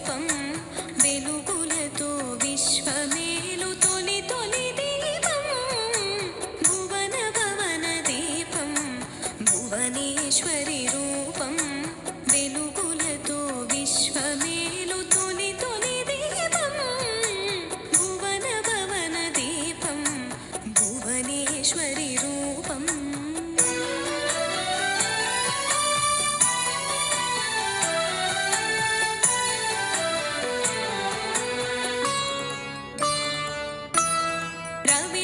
రూపం వెలుగులతో విశ్వమేలు తొలి తొలి దీపం భువన భవన దీపం భువనేశ్వరి రూపం వెలుగులతో విశ్వమేలు తొలి తొలి దీపం భువన భవన దీపం భువనేశ్వరి రూపం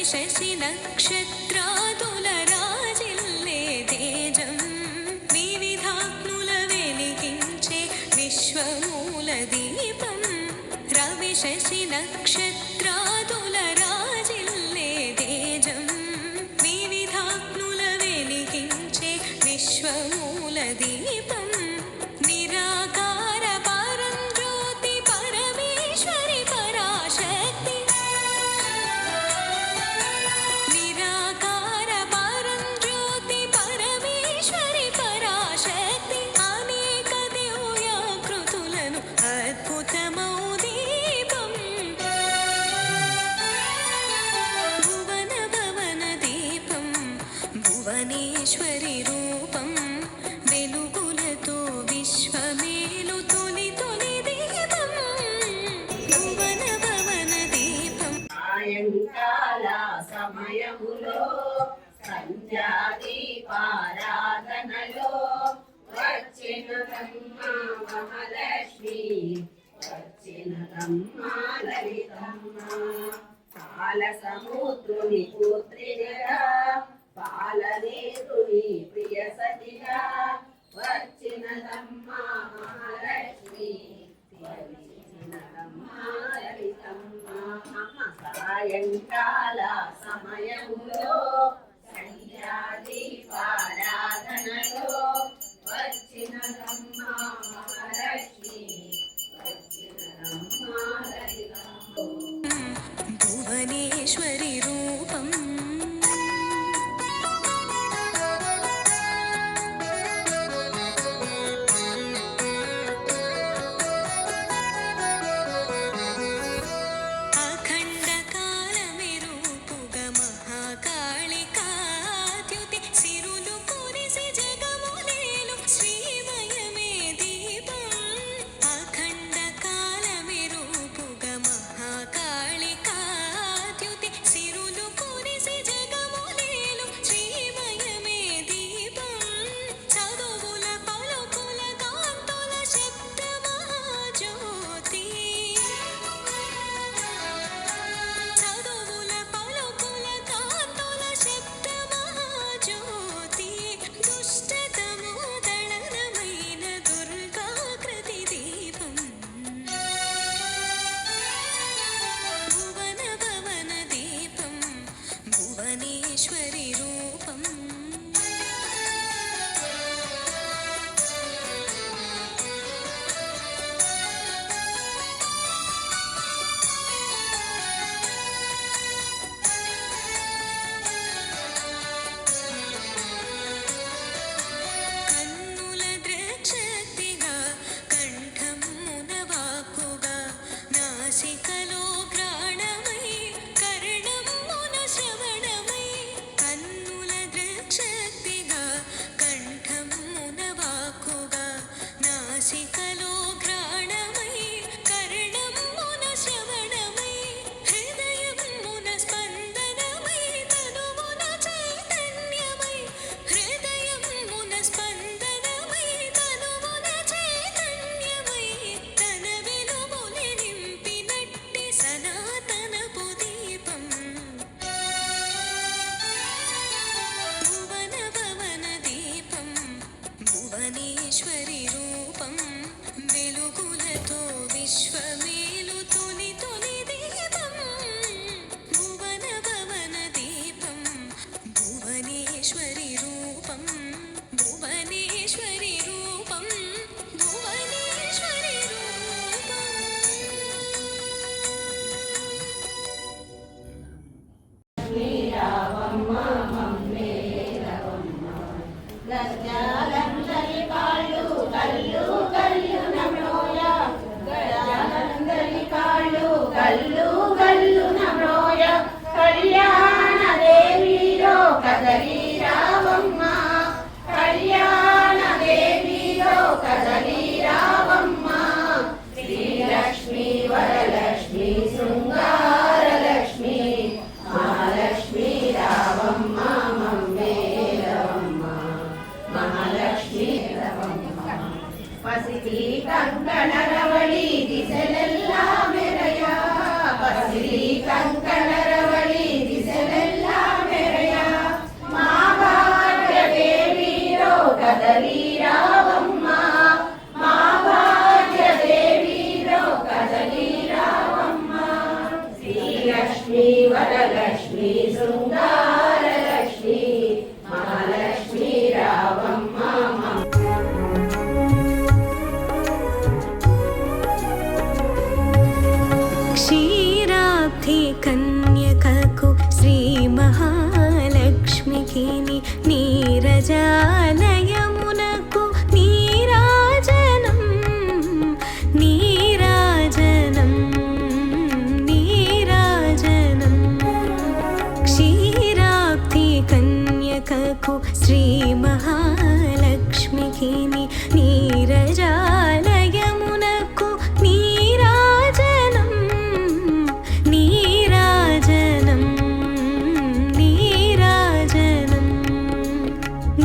శశి నక్షత్రాదుల రాజిల్లే తేజం వివిధాగ్నుల వెలిగించే విశ్వమూల దీపం రవి శశి నక్షత్రాదుల రాజిల్లే తేజం వివిధాగ్నుల వెలిగించే విశ్వమూల దీపం నిరాకార పరంజ్యోతి పరమేశ్వరి పరాశక్తి భువనేశ్వరి రూపం వెలుగులతో విశ్వమేలు తొలి తొలి దీపం భువన భవన దీపం సాయంకాల సమయములో సంధ్యాదీపారాధనలో వచ్చినదమ్మ మహాలక్ష్మి వచ్చినదమ్మ లలితమ్మ పాల సముద్రుని పుత్రిగా పాలనేరుని ప్రియ సతిగా వచ్చినదమ్మ మహాలక్ష్మి వచ్చినదమ్మ లలితమ్మ సాయంకాల సమయములో సంధ్యాదీపారాధనలో వచ్చినదమ్మ మహాలక్ష్మి వచ్చినదమ్మ లలితమ్మ భువనేశ్వరి రూపం See క్షీరాబ్ధి కన్యకకు శ్రీ మహాలక్ష్మికి నీరజాలయమునకు నీరాజనం నీరాజనం నీరాజనం క్షీరాబ్ధి కన్యకకు శ్రీ మహాలక్ష్మికి నీరజాలయమునకు నీరాజనం నీరాజనం నీరాజనం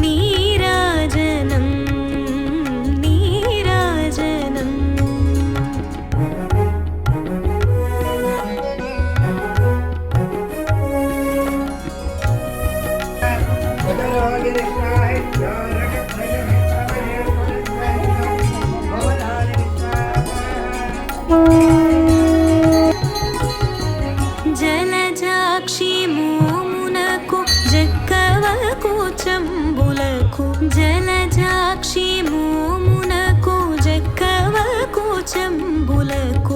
నీరాజనం నీరాజనం జలజాక్షి మోమునకు జక్కవకు చంబులకు జలజాక్షి మోమునకు జక్కవకు చంబులకు